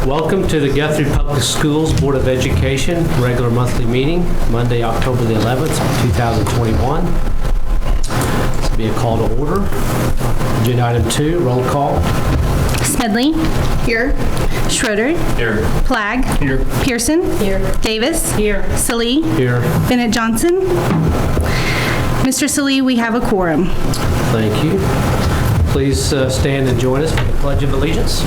Welcome to the Guthrie Public Schools Board of Education regular monthly meeting, Monday, October the 11th, 2021. This will be a call to order. Agenda item 2, roll call. Smedley. Here. Schroeder. Here. Plagg. Here. Pearson. Here. Davis. Here. Salee. Here. Bennett Johnson. Mr. Salee, we have a quorum. Thank you. Please stand and join us for the Pledge of Allegiance.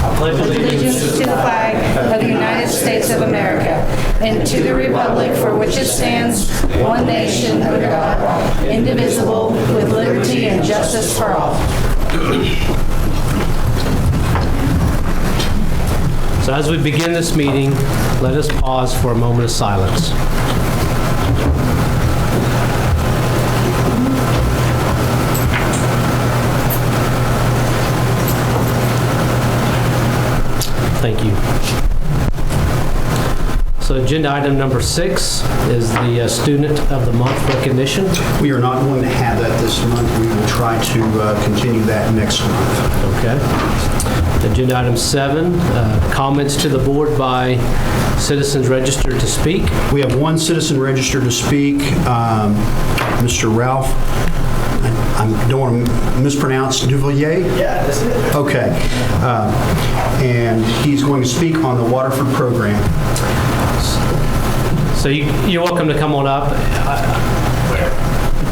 I pledge allegiance to the flag of the United States of America and to the republic for which it stands, one nation under God, indivisible, with liberty and justice for all. So as we begin this meeting, let us pause for a moment of silence. Thank you. So agenda item number 6 is the Student of the Month recognition. We are not going to have that this month. We will try to continue that next month. Okay. Agenda item 7, comments to the board by citizens registered to speak. We have one citizen registered to speak, Mr. Ralph. I don't want to mispronounce Duvalier? Yeah, that's it. Okay. And he's going to speak on the Waterford program. So you're welcome to come on up.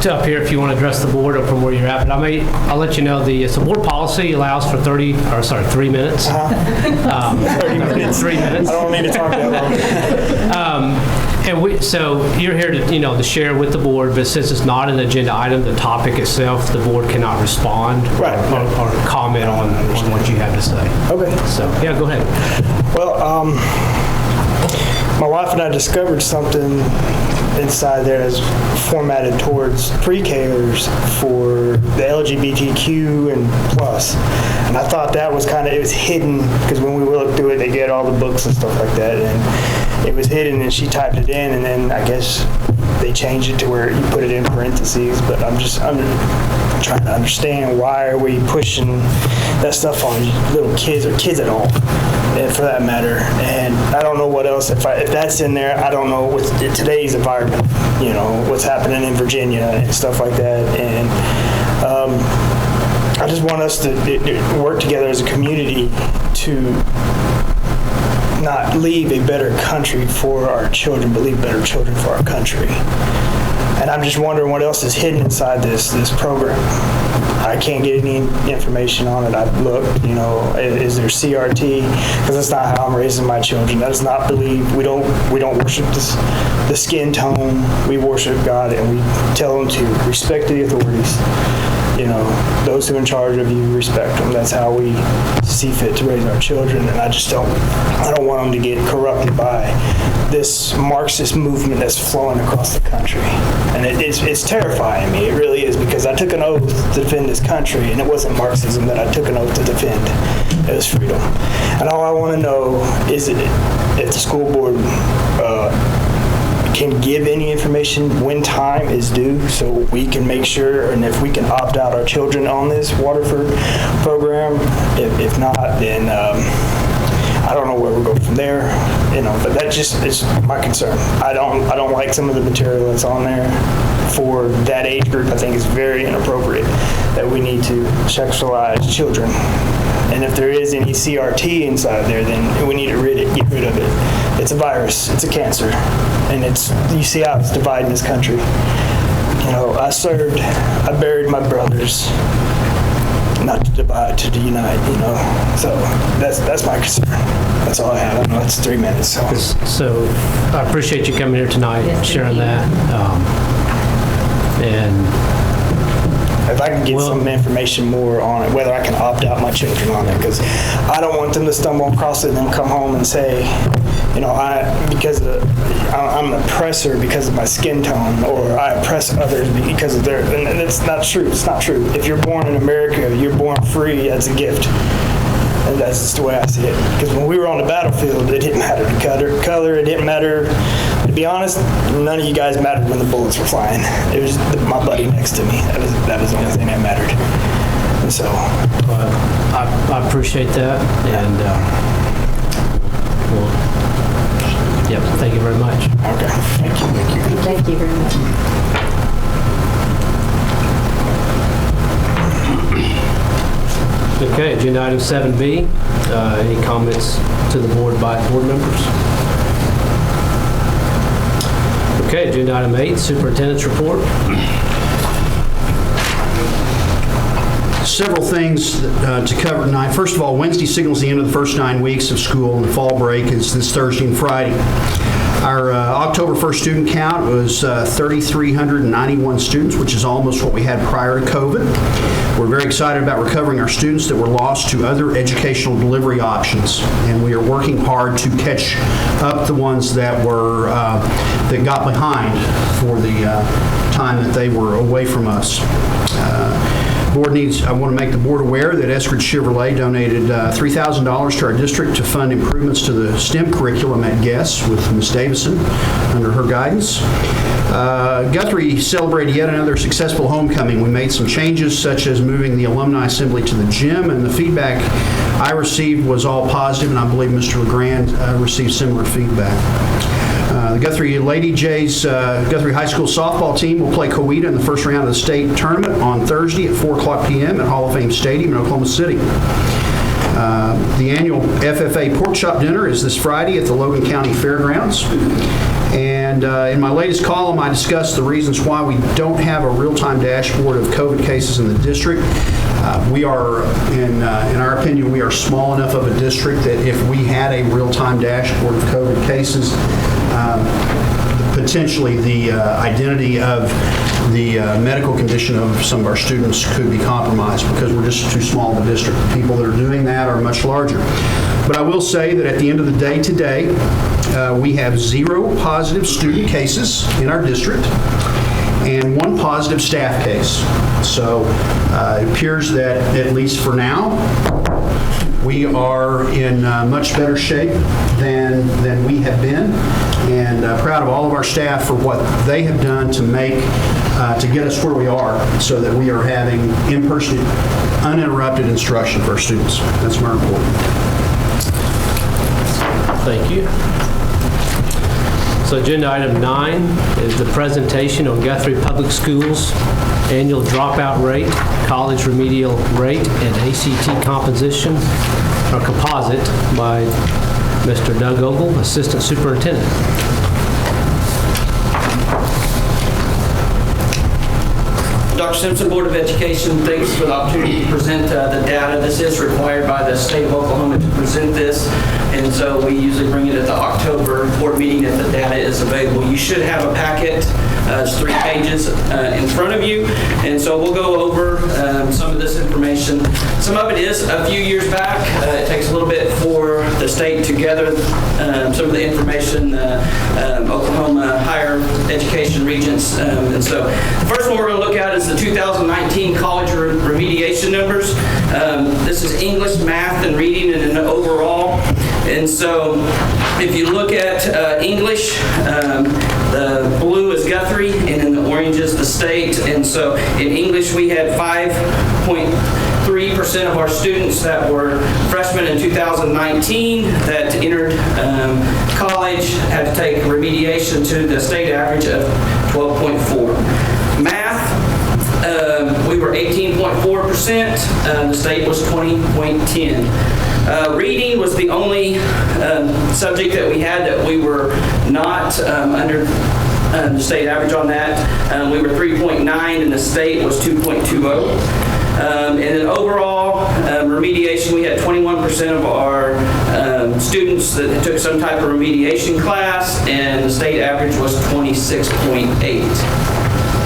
Up here if you want to address the board or from where you're at, but I'll let you know the board policy allows for 3 minutes. 30 minutes. 3 minutes. I don't need to talk that long. And so you're here to, to share with the board, but since it's not an agenda item, the topic itself, the board cannot respond Right. or comment on what you have to say. Okay. So, yeah, go ahead. Well, my wife and I discovered something inside there that's formatted towards pre-Kers for the LGBTQ and plus. And I thought that was it was hidden, because when we looked through it, they get all the books and stuff like that. And it was hidden, and she typed it in, and then I guess they changed it to where you put it in parentheses. But I'm trying to understand, why are we pushing that stuff on little kids or kids at all, and for that matter. And I don't know what else, if that's in there, I don't know with today's environment, what's happening in Virginia and stuff like that. And I just want us to work together as a community to not leave a better country for our children, but leave better children for our country. And I'm just wondering what else is hidden inside this program. I can't get any information on it. I've looked, is there CRT? Because that's not how I'm raising my children. That is not believed. We don't worship the skin tone. We worship God, and we tell them to respect the authorities. Those who are in charge of you, respect them. That's how we see fit to raise our children. And I don't want them to get corrupted by this Marxist movement that's flowing across the country. And it's terrifying me. It really is, because I took an oath to defend this country, and it wasn't Marxism that I took an oath to defend. It was freedom. And all I want to know is if the school board can give any information when time is due, so we can make sure, and if we can opt out our children on this Waterford program. If not, then I don't know where we'll go from there, but that just is my concern. I don't like some of the material that's on there for that age group. I think it's very inappropriate that we need to sexualize children. And if there is any CRT inside there, then we need to get rid of it. It's a virus. It's a cancer. And you see how it's dividing this country. I buried my brothers, not to divide, to unite, So that's my concern. That's all I have. I know it's 3 minutes. So I appreciate you coming here tonight and sharing that. And if I can get some information more on it, whether I can opt out my children on it, because I don't want them to stumble across it and then come home and say, I'm an oppressor because of my skin tone, or I oppress others because of their, and it's not true. It's not true. If you're born in America, you're born free. That's a gift. And that's just the way I see it. Because when we were on the battlefield, it didn't matter the color. It didn't matter. To be honest, none of you guys mattered when the bullets were flying. It was my buddy next to me. That was the only thing that mattered. And so, I appreciate that, and, well, yep, thank you very much. okay, thank you. Thank you very much. Okay, agenda item 7B, any comments to the board by board members? Okay, agenda item 8, superintendent's report. Several things to cover tonight. First of all, Wednesday signals the end of the first 9 weeks of school, and the fall break is this Thursday and Friday. Our October 1st student count was 3,391 students, which is almost what we had prior to COVID. We're very excited about recovering our students that were lost to other educational delivery options, and we are working hard to catch up the ones that were that got behind for the time that they were away from us. I want to make the board aware that Eskridge Chevrolet donated $3,000 to our district to fund improvements to the STEM curriculum at Guess with Ms. Davison under her guidance. Guthrie celebrated yet another successful homecoming. We made some changes, such as moving the alumni assembly to the gym, and the feedback I received was all positive, and I believe Mr. LeGrand received similar feedback. The Guthrie Lady Jays Guthrie High School softball team will play Coweta in the first round of the state tournament on Thursday at 4:00 p.m. at Hall of Fame Stadium in Oklahoma City. The annual FFA Pork Chop Dinner is this Friday at the Logan County Fairgrounds. And in my latest column, I discussed the reasons why we don't have a real-time dashboard of COVID cases in the district. We are, in our opinion, we are small enough of a district that if we had a real-time dashboard of COVID cases, potentially the identity of the medical condition of some of our students could be compromised because we're just too small of a district. The people that are doing that are much larger. But I will say that at the end of the day today, we have 0 positive student cases in our district and 1 positive staff case. So it appears that, at least for now, we are in much better shape than we have been, and proud of all of our staff for what they have done to get us where we are, so that we are having in-person, uninterrupted instruction for our students. That's my report. Thank you. So agenda item 9 is the presentation on Guthrie Public Schools annual dropout rate, college remedial rate, and ACT composition or composite by Mr. Doug Ogle, Assistant Superintendent. Dr. Simpson, Board of Education, thanks for the opportunity to present the data. This is required by the state of Oklahoma to present this, and so we usually bring it at the October board meeting if the data is available. You should have a packet. It's 3 pages in front of you, and so we'll go over some of this information. Some of it is a few years back. It takes a little bit for the state to gather some of the information, Oklahoma higher education regents. And so the first one we're going to look at is the 2019 college remediation numbers. This is English, math, and reading and overall. And so if you look at English, the blue is Guthrie, and in the orange is the state. And so in English, we had 5.3% of our students that were freshmen in 2019 that entered college had to take remediation to the state average of 12.4. Math, we were 18.4%. The state was 20.10. Reading was the only subject that we had that we were not under the state average on that. We were 3.9 and the state was 2.20. And then overall remediation, we had 21% of our students that took some type of remediation class, and the state average was 26.8.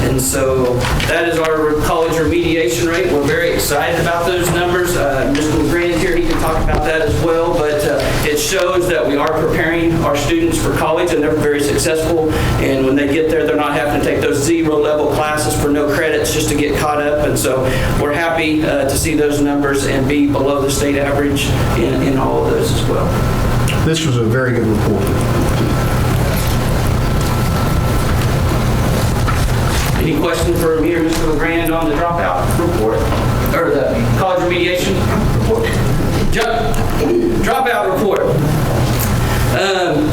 And so that is our college remediation rate. We're very excited about those numbers. Mr. LeGrand here, he can talk about that as well, but it shows that we are preparing our students for college, and they're very successful. And when they get there, they're not having to take those 0-level classes for no credits just to get caught up. And so we're happy to see those numbers and be below the state average in all of those as well. This was a very good report. Any questions for me or Mr. LeGrand on the dropout report? or the college remediation report. Dropout report.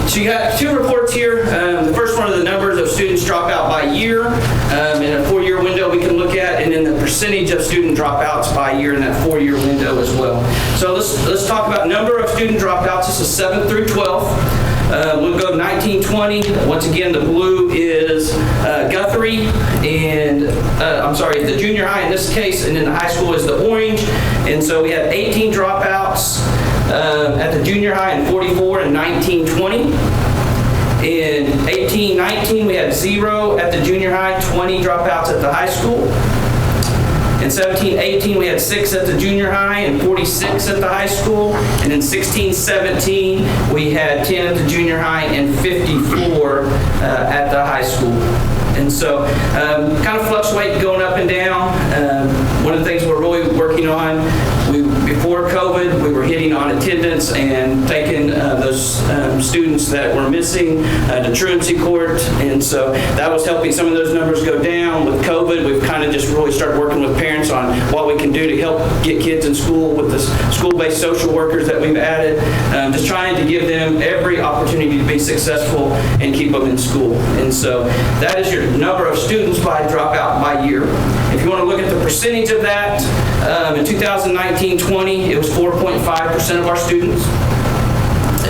So you got two reports here. The first one are the numbers of students drop out by year in a 4-year window we can look at, and then the percentage of student dropouts by year in that 4-year window as well. So let's talk about number of student dropouts. This is 7th through 12th. We'll go 1920. Once again, the blue is Guthrie, and the junior high in this case, and then the high school is the orange. And so we had 18 dropouts at the junior high and 44 in 1920. In 1819, we had 0 at the junior high, 20 dropouts at the high school. In 1718, we had 6 at the junior high and 46 at the high school. And in 1617, we had 10 at the junior high and 54 at the high school. And so kind of fluctuate going up and down. One of the things we're really working on, before COVID, we were hitting on attendance and taking those students that were missing to truancy court. And so that was helping some of those numbers go down. With COVID, we've kind of just really started working with parents on what we can do to help get kids in school with the school-based social workers that we've added. Just trying to give them every opportunity to be successful and keep them in school. And so that is your number of students by dropout by year. If you want to look at the percentage of that, in 2019-20, it was 4.5% of our students.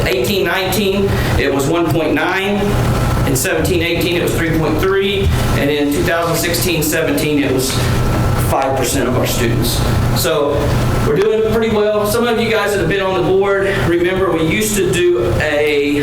18-19, it was 1.9. In 17-18, it was 3.3. And in 2016-17, it was 5% of our students. So we're doing pretty well. Some of you guys that have been on the board, remember we used to do a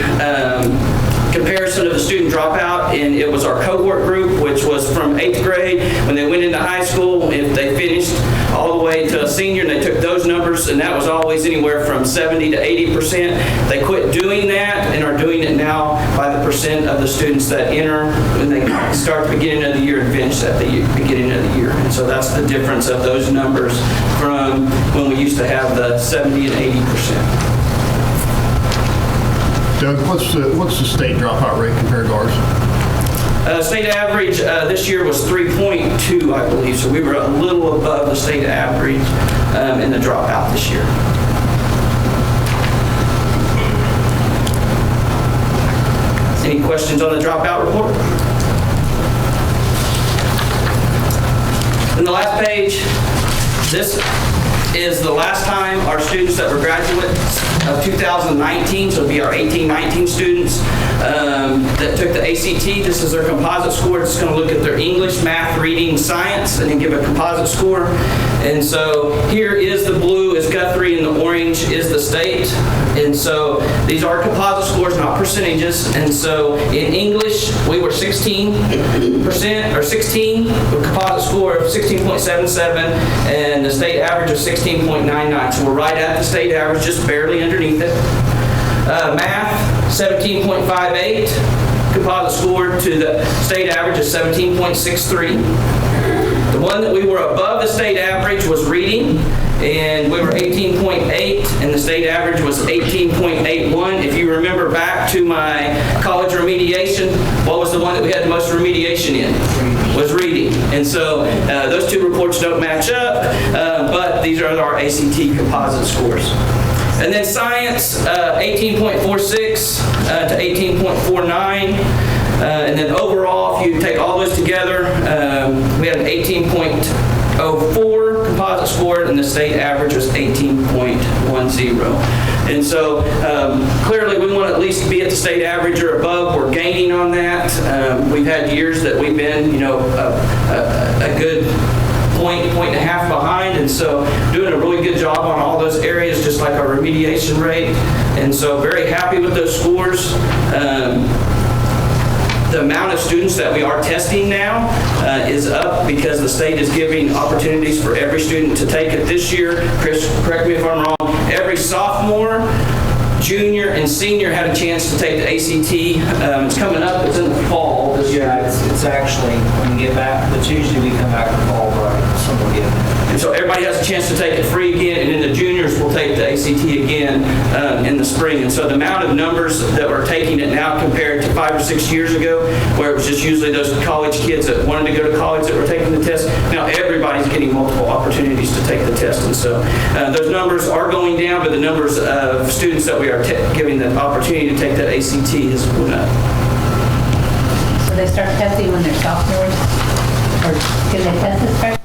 comparison of the student dropout, and it was our cohort group, which was from 8th grade when they went into high school. If they finished all the way to a senior, and they took those numbers, and that was always anywhere from 70 to 80%. They quit doing that and are doing it now by the percent of the students that enter when they start the beginning of the year and finish at the beginning of the year. And so that's the difference of those numbers from when we used to have the 70 and 80%. Doug, what's the state dropout rate compared to ours? State average this year was 3.2, I believe, so we were a little above the state average in the dropout this year. Any questions on the dropout report? And the last page, this is the last time our students that were graduates of 2019, so it'll be our 18-19 students that took the ACT. This is their composite score. It's going to look at their English, math, reading, science, and then give a composite score. And so here is the blue is Guthrie and the orange is the state. And so these are composite scores, not percentages. And so in English, we were 16%, or 16, with a composite score of 16.77, and the state average of 16.99. So we're right at the state average, just barely underneath it. Math, 17.58, composite score to the state average of 17.63. The one that we were above the state average was reading, and we were 18.8, and the state average was 18.81. If you remember back to my college remediation, what was the one that we had the most remediation in? Was reading. And so those two reports don't match up, but these are our ACT composite scores. And then science, 18.46 to 18.49. And then overall, if you take all those together, we had an 18.04 composite score, and the state average was 18.10. And so clearly we want to at least be at the state average or above. We're gaining on that. We've had years that we've been, a good point and a half behind, and so doing a really good job on all those areas, just like our remediation rate. And so very happy with those scores. The amount of students that we are testing now is up because the state is giving opportunities for every student to take it this year. Chris, correct me if I'm wrong, every sophomore, junior, and senior had a chance to take the ACT. It's coming up, it's in the fall this year. Yeah, it's actually, when we get back, the Tuesday we come back to fall break. someone will get it. And so everybody has a chance to take it free again, and then the juniors will take the ACT again in the spring. And so the amount of numbers that are taking it now compared to 5 or 6 years ago, where it was just usually those college kids that wanted to go to college that were taking the test, now everybody's getting multiple opportunities to take the test. And so those numbers are going down, but the numbers of students that we are giving the opportunity to take that ACT has went up. So they start testing when they're sophomores? Or can they test as freshmen?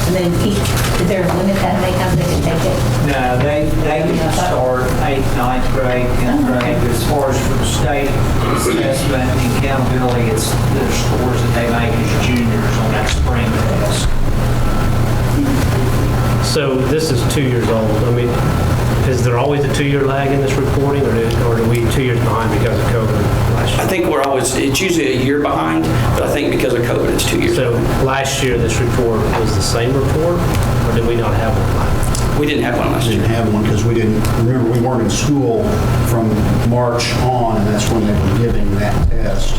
And then is there a limit to how many times they can take it? No, they can start 8th, 9th grade, 10th grade. But as far as for the state assessment and accountability, it's the scores that they make as juniors on that spring test. So this is 2 years old. I mean, is there always a 2-year lag in this reporting, or are we 2 years behind because of COVID last year? I think it's usually a year behind, but I think because of COVID, it's 2 years. So last year, this report was the same report, or did we not have one last year? We didn't have one last year. Didn't have one because we weren't in school from March on, and that's when they were giving that test.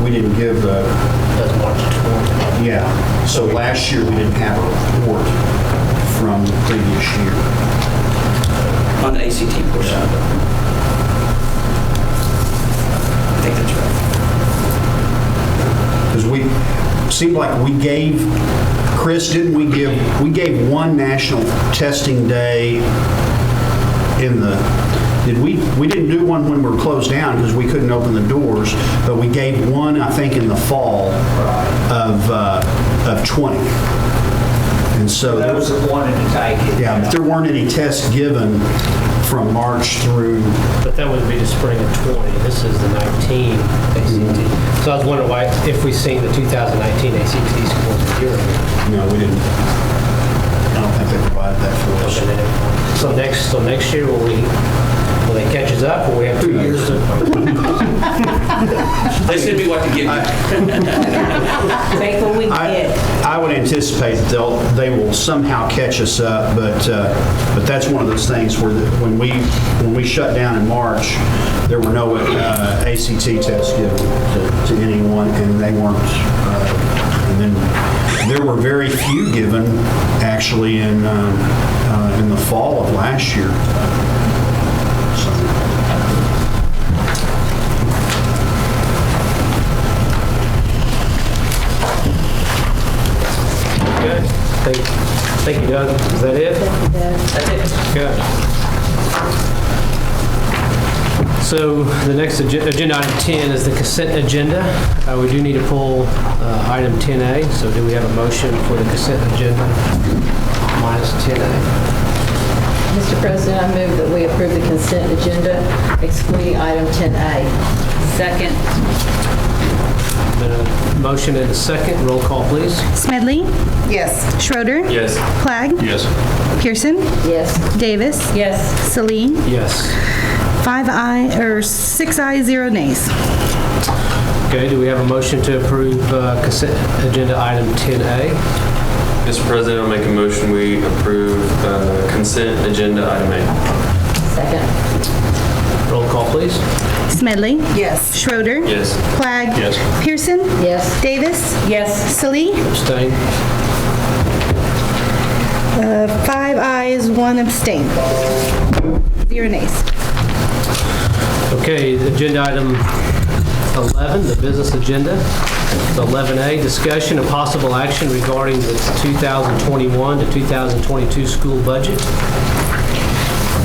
We didn't give That's March 20. yeah. So last year, we didn't have a report from the previous year. On the ACT portion. I think that's right. Because seemed like we gave, Chris, didn't we gave one national testing day we didn't do one when we were closed down because we couldn't open the doors, but we gave one, I think, in the fall of 20. And so Those that wanted to take it. yeah, but there weren't any tests given from March through. But that would be the spring of 20. This is the 19 ACT. So I was wondering why, if we seen the 2019 ACT scores a year ago. No, we didn't. I don't think they provided that for us. So next year, will they catch us up, or we have 2 years to? They send me what to give you. Faithful we get. I would anticipate that they will somehow catch us up, but that's one of those things where when we shut down in March, there were no ACT tests given to anyone, and they weren't. And then there were very few given actually in the fall of last year. Okay. Thank you, Doug. Is that it? That's it. Good. So the next agenda item 10 is the consent agenda. We do need to pull item 10A. So do we have a motion for the consent agenda minus 10A? Mr. President, I move that we approve the consent agenda excluding item 10A. Second. Been a motion and a second. Roll call, please. Smedley? Yes. Schroeder? Yes. Clegg? Yes. Pearson? Yes. Davis? Yes. Salee? Yes. 6 ayes, 0 nays. Okay, do we have a motion to approve consent agenda item 10A? Mr. President, I'll make a motion we approve consent agenda item A. Second. Roll call, please. Smedley? Yes. Schroeder? Yes. Clegg? Yes. Pearson? Yes. Davis? Yes. Salee? Abstain. 5 ayes, 1 abstain. 0 nays. Okay, agenda item 11, the business agenda. So 11A, discussion of possible action regarding the 2021 to 2022 school budget.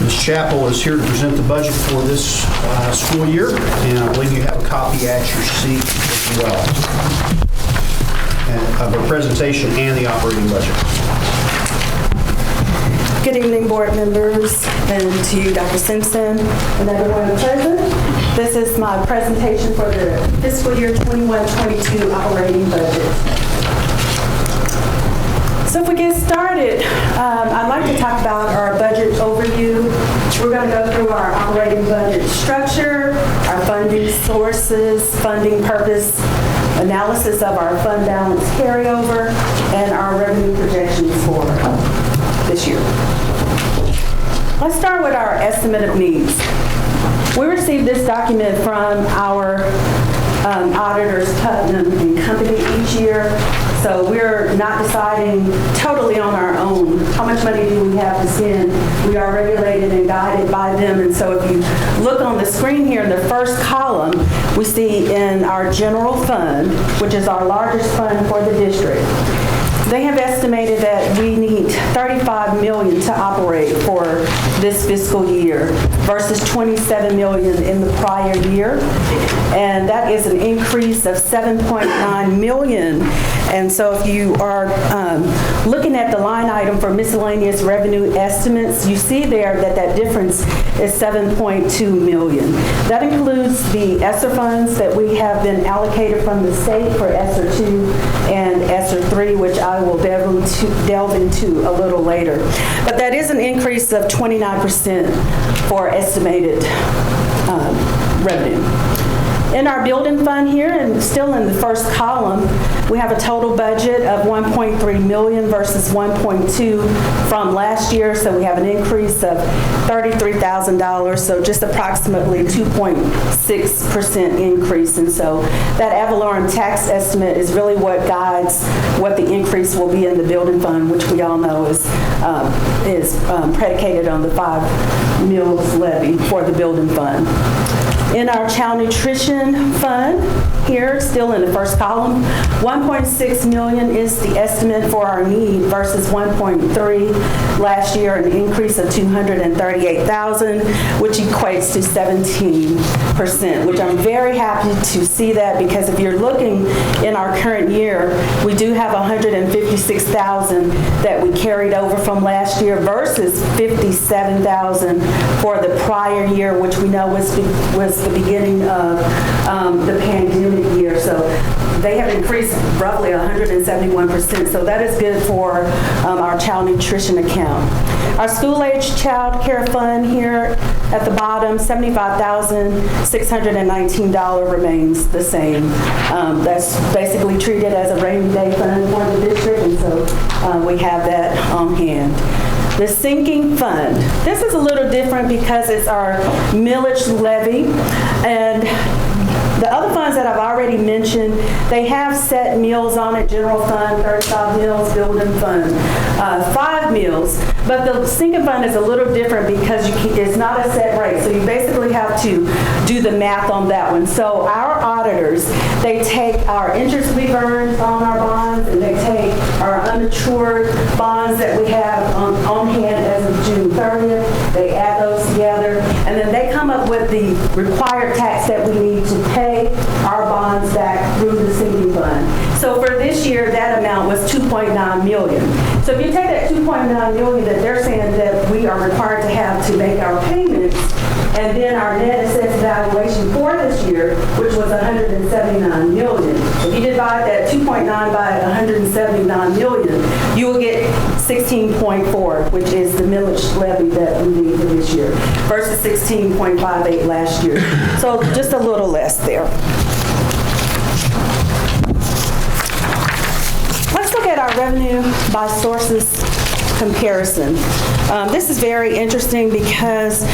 Ms. Chappell is here to present the budget for this school year, and I believe you have a copy at your seat as well of her presentation and the operating budget. Good evening, board members, and to you, Dr. Simpson, and everyone present. This is my presentation for the fiscal year 21-22 operating budget. So if we get started, I'd like to talk about our budget overview. We're going to go through our operating budget structure, our funding sources, funding purpose, analysis of our fund balance carryover, and our revenue projections for this year. Let's start with our estimate of needs. We received this document from our auditors, Putnam and Company, each year. So we're not deciding totally on our own. How much money do we have to spend? We are regulated and guided by them. And so if you look on the screen here in the first column, we see in our general fund, which is our largest fund for the district, they have estimated that we need $35 million to operate for this fiscal year versus $27 million in the prior year. And that is an increase of $7.9 million. And so if you are looking at the line item for miscellaneous revenue estimates, you see there that that difference is $7.2 million. That includes the ESSER funds that we have been allocated from the state for ESSER 2 and ESSER 3, which I will delve into a little later. But that is an increase of 29% for estimated revenue. In our building fund here, and still in the first column, we have a total budget of $1.3 million versus $1.2 from last year, so we have an increase of $33,000, so just approximately 2.6% increase. And so that ad valorem tax estimate is really what guides what the increase will be in the building fund, which we all know is predicated on the 5 mills levy for the building fund. In our child nutrition fund, here, still in the first column, $1.6 million is the estimate for our need versus $1.3 last year, an increase of $238,000, which equates to 17%, which I'm very happy to see that, because if you're looking in our current year, we do have $156,000 that we carried over from last year versus $57,000 for the prior year, which we know was the beginning of the pandemic year. So they have increased roughly 171%. So that is good for our child nutrition account. Our school-age child care fund here at the bottom, $75,619 remains the same. That's basically treated as a rainy day fund for the district, and so we have that on hand. The sinking fund. This is a little different because it's our millage levy, and the other funds that I've already mentioned, they have set meals on it: general fund, 35 meals, building fund, 5 meals. But the sinking fund is a little different because it's not a set rate. So you basically have to do the math on that one. So our auditors, they take our interest we've earned on our bonds, and they take our unmatured bonds that we have on hand as of June 30th. They add those together, and then they come up with the required tax that we need to pay our bonds back through the sinking fund. So for this year, that amount was $2.9 million. So if you take that $2.9 million that they're saying that we are required to have to make our payments, and then our net assessed valuation for this year, which was $179 million. If you divide that 2.9 by 179 million, you will get 16.4, which is the millage levy that we need for this year, versus 16.58 last year. So just a little less there. Let's look at our revenue by sources comparison. This is very interesting because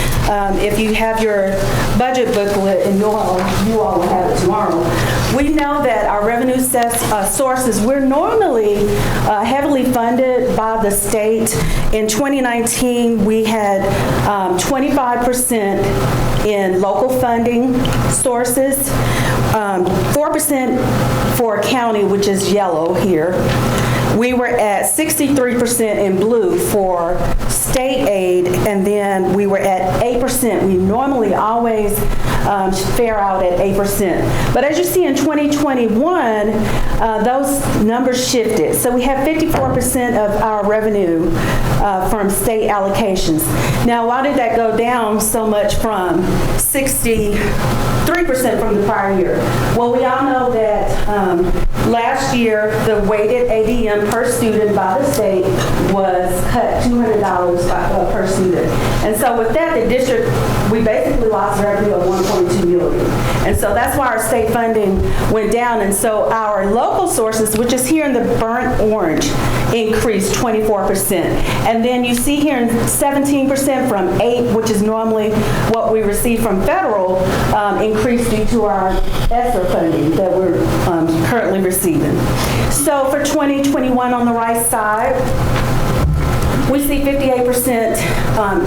if you have your budget booklet, and you all will have it tomorrow, we know that our revenue sources, we're normally heavily funded by the state. In 2019, we had 25% in local funding sources, 4% for county, which is yellow here. We were at 63% in blue for state aid, and then we were at 8%. We normally always fare out at 8%. But as you see in 2021, those numbers shifted. So we have 54% of our revenue from state allocations. Now, why did that go down so much from 63% from the prior year? Well, we all know that last year, the weighted ADM per student by the state was cut $200 per student. And so with that, the district, we basically lost revenue of $1.2 million. And so that's why our state funding went down. And so our local sources, which is here in the burnt orange, increased 24%. And then you see here 17% from 8, which is normally what we receive from federal, increased due to our ESSER funding that we're currently receiving. So for 2021 on the right side, we see 58%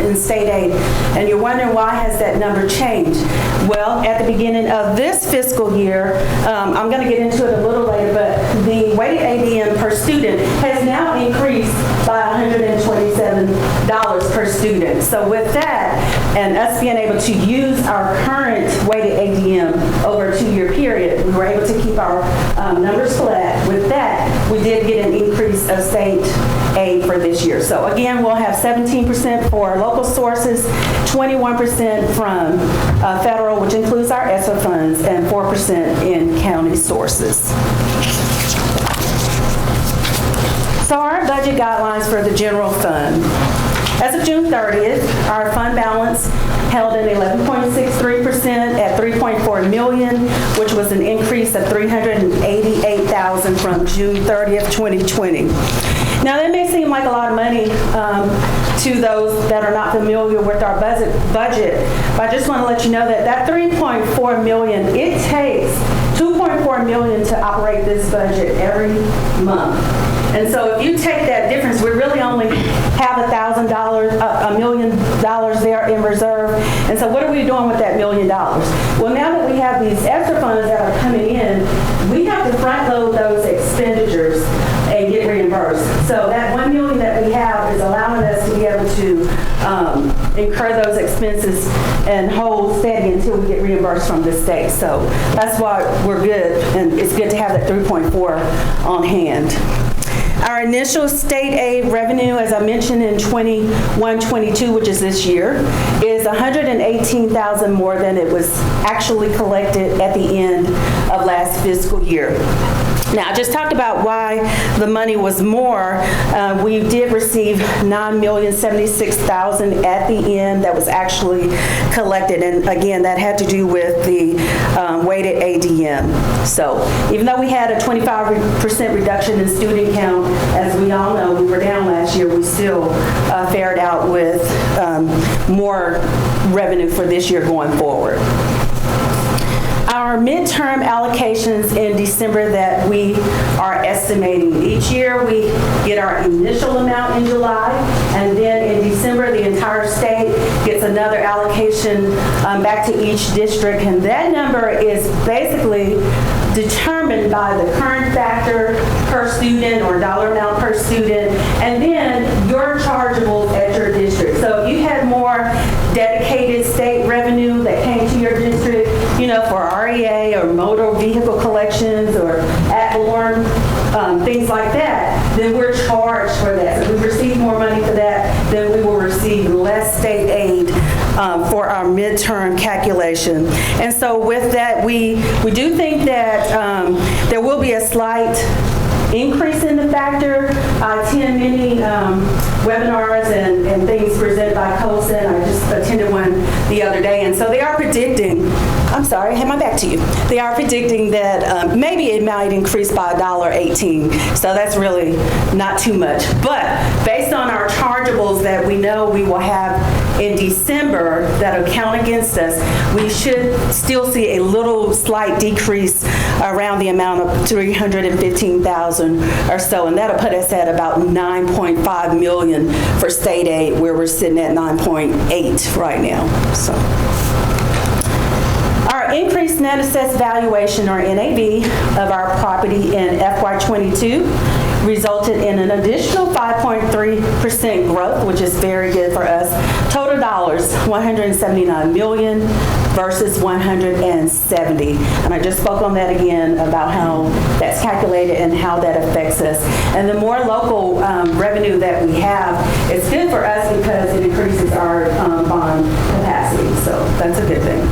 in state aid, and you're wondering why has that number changed? Well, at the beginning of this fiscal year, I'm going to get into it a little later, but the weighted ADM per student has now increased by $127 per student. So with that, and us being able to use our current weighted ADM over a 2-year period, we were able to keep our numbers flat. With that, we did get an increase of state aid for this year. So again, we'll have 17% for local sources, 21% from federal, which includes our ESSER funds, and 4% in county sources. So our budget guidelines for the general fund. As of June 30th, our fund balance held at 11.63% at $3.4 million, which was an increase of $388,000 from June 30th, 2020. Now, that may seem like a lot of money to those that are not familiar with our budget, but I just want to let you know that that $3.4 million, it takes $2.4 million to operate this budget every month. And so if you take that difference, we really only have $1,000, $1 million there in reserve. And so what are we doing with that $1 million? Well, now that we have these EXTRA funds that are coming in, we have to front load those expenditures and get reimbursed. So that $1 million that we have is allowing us to be able to incur those expenses and hold steady until we get reimbursed from the state. So that's why we're good, and it's good to have that 3.4 on hand. Our initial state aid revenue, as I mentioned in 21-22, which is this year, is $118,000 more than it was actually collected at the end of last fiscal year. Now, I just talked about why the money was more. We did receive $9,076,000 at the end that was actually collected, and again, that had to do with the weighted ADM. So, even though we had a 25% reduction in student count, as we all know, we were down last year, we still fared out with more revenue for this year going forward. Our midterm allocations in December that we are estimating. Each year we get our initial amount in July, and then in December the entire state gets another allocation back to each district, and that number is basically determined by the current factor per student or dollar amount per student, and then your chargeables at your district. So if you had more dedicated state revenue that came to your district, you know, for REA or motor vehicle collections or at-born, things like that, then we're charged for that. So if we receive more money for that, then we will receive less state aid for our midterm calculation. And so with that, we do think that there will be a slight increase in the factor. I attend many webinars and things presented by Colson. I just attended one the other day, and so they are predicting, I'm sorry, I hand my back to you. They are predicting that maybe it might increase by $1.18, so that's really not too much. But based on our chargeables that we know we will have in December that will count against us, we should still see a little slight decrease around the amount of $315,000 or so, and that'll put us at about $9.5 million for state aid, where we're sitting at 9.8 right now. So, our increased net assessed valuation, or NAV, of our property in FY22 resulted in an additional 5.3% growth, which is very good for us. Total dollars, $179 million versus 170. And I just spoke on that again about how that's calculated and how that affects us. And the more local revenue that we have, it's good for us because it increases our bond capacity. So that's a good thing.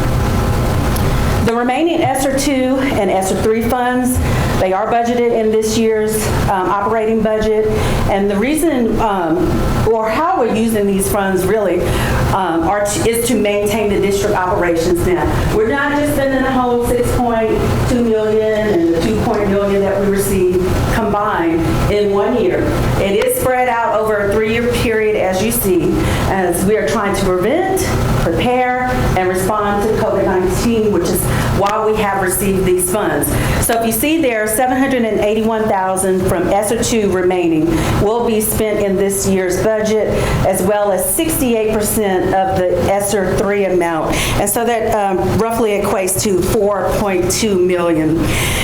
The remaining ESSER 2 and ESSER 3 funds They are budgeted in this year's operating budget, and the reason, or how we're using these funds really, is to maintain the district operations now. We're not just spending the whole $6.2 million and the $2 million that we received combined in 1 year. It is spread out over a 3-year period, as you see, as we are trying to prevent, prepare, and respond to COVID-19, which is why we have received these funds. So if you see there, $781,000 from ESSER 2 remaining will be spent in this year's budget, as well as 68% of the ESSER 3 amount. And so that roughly equates to $4.2 million.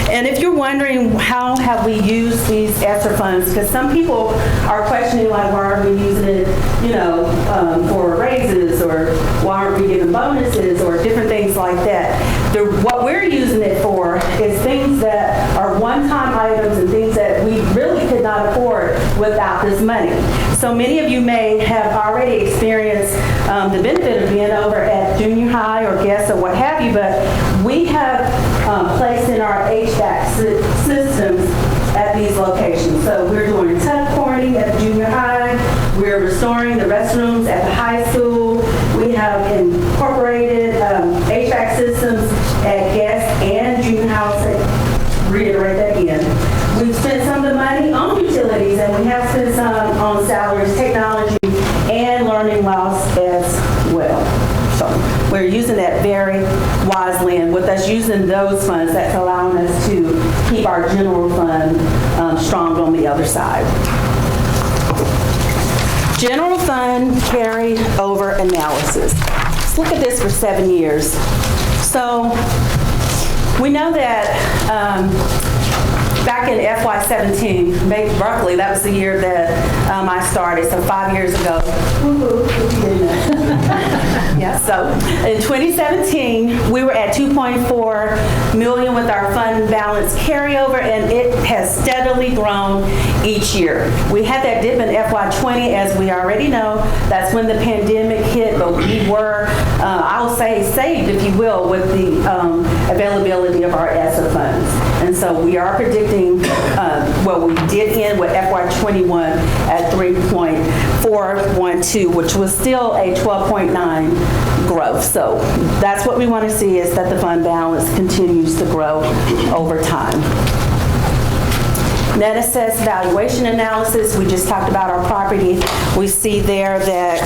And if you're wondering how have we used these ESSER funds, because some people are questioning, like, why are we using it, for raises, or why aren't we giving bonuses, or different things like that. What we're using it for is things that are one-time items and things that we really could not afford without this money. So many of you may have already experienced the benefit of being over at junior high or guests or what have you, but we have placed in our HVAC systems at these locations. So we're doing tub pouring at the junior high. We're restoring the restrooms at the high school. We have incorporated HVAC systems at guest and junior house. Reiterate that again. We've spent some of the money on utilities, and we have spent some on salaries, technology, and learning loss as well. So we're using that very wisely, and with us using those funds, that's allowing us to keep our general fund strong on the other side. General fund carry over analysis. Let's look at this for 7 years. So we know that back in FY17, roughly, that was the year that I started, so 5 years ago. Yeah, so in 2017, we were at $2.4 million with our fund balance carryover, and it has steadily grown each year. We had that dip in FY20, as we already know. That's when the pandemic hit, but we were, I'll say, saved, if you will, with the availability of our ESSER funds. And so we are predicting, we did end with FY21 at 3.412, which was still a 12.9 growth. So that's what we want to see, is that the fund balance continues to grow over time. Net assessed valuation analysis, we just talked about our property. We see there that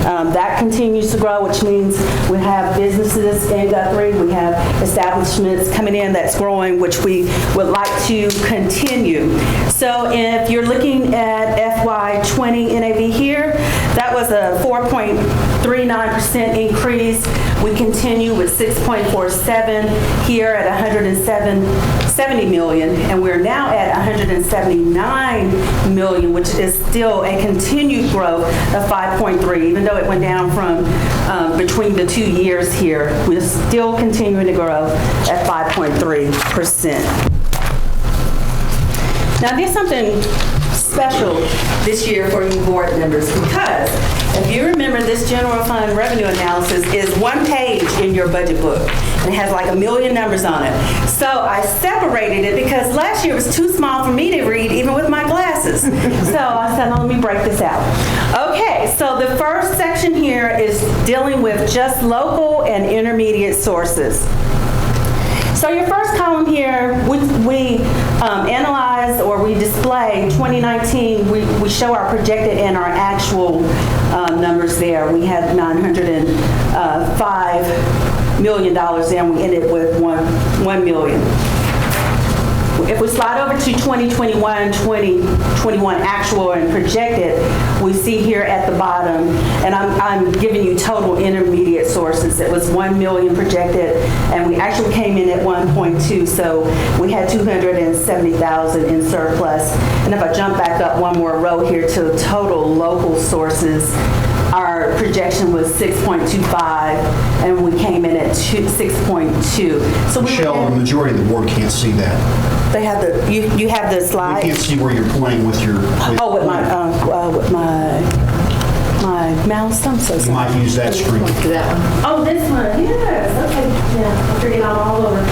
that continues to grow, which means we have businesses in Guthrie, we have establishments coming in that's growing, which we would like to continue. So if you're looking at FY20 NAV here, that was a 4.39% increase. We continue with 6.47 here at 170 million, and we're now at 179 million, which is still a continued growth of 5.3, even though it went down from between the 2 years here. We're still continuing to grow at 5.3%. Now, there's something special this year for you board members, because if you remember, this general fund revenue analysis is one page in your budget book, and it has like 1 million numbers on it. So I separated it because last year it was too small for me to read, even with my glasses. So I said, let me break this out. Okay, so the first section here is dealing with just local and intermediate sources. So your first column here, we analyze, or we display 2019. We show our projected and our actual numbers there. We had $905 million there, and we ended with $1 million. If we slide over to 2021, 2021 actual and projected, we see here at the bottom, and I'm giving you total intermediate sources. It was 1 million projected, and we actually came in at 1.2, so we had 270,000 in surplus. And if I jump back up one more row here to total local sources, our projection was 6.25, and we came in at 6.2. So Michelle, the majority of the board can't see that. They have the, you have the slide? We can't see where you're playing with your... With my mouse. I'm so sorry. You might use that screen. To that one. Oh, this one, yes. Okay, yeah, I'm figuring out all over.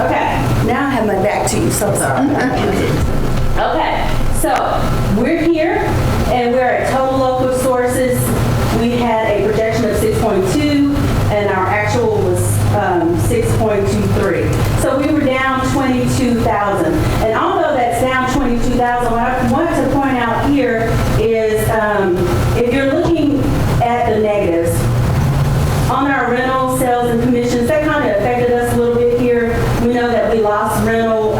Okay, now I have my back to you, so sorry. Okay, so we're here, and we're at total local sources. We had a projection of 6.2, and our actual was 6.23. So we were down 22,000. And although that's down 22,000, what I want to point out here is if you're looking at the negatives, on our rental, sales, and commissions, that kind of affected us a little bit here. We know that we lost rental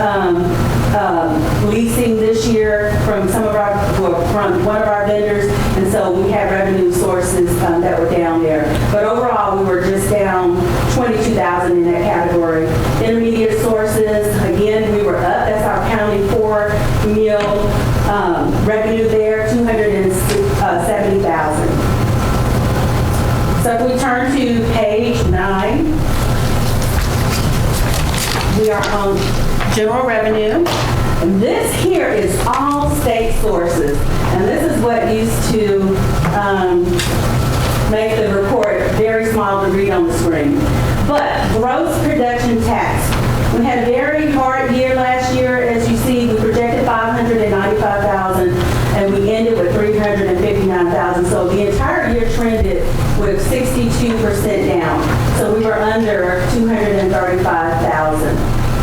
leasing this year from from one of our vendors, and so we had revenue sources that were down there. But overall, we were just down 22,000 in that category. Intermediate sources, again, we were up. That's our county 4 meal revenue there, 270,000. So if we turn to page 9, we are on general revenue. And this here is all state sources. And this is what used to make the report very small to read on the screen. But gross production tax. We had a very hard year last year. As you see, we projected 595,000 and we ended with 359,000. So the entire year trended with 62% down. So we were under 235,000.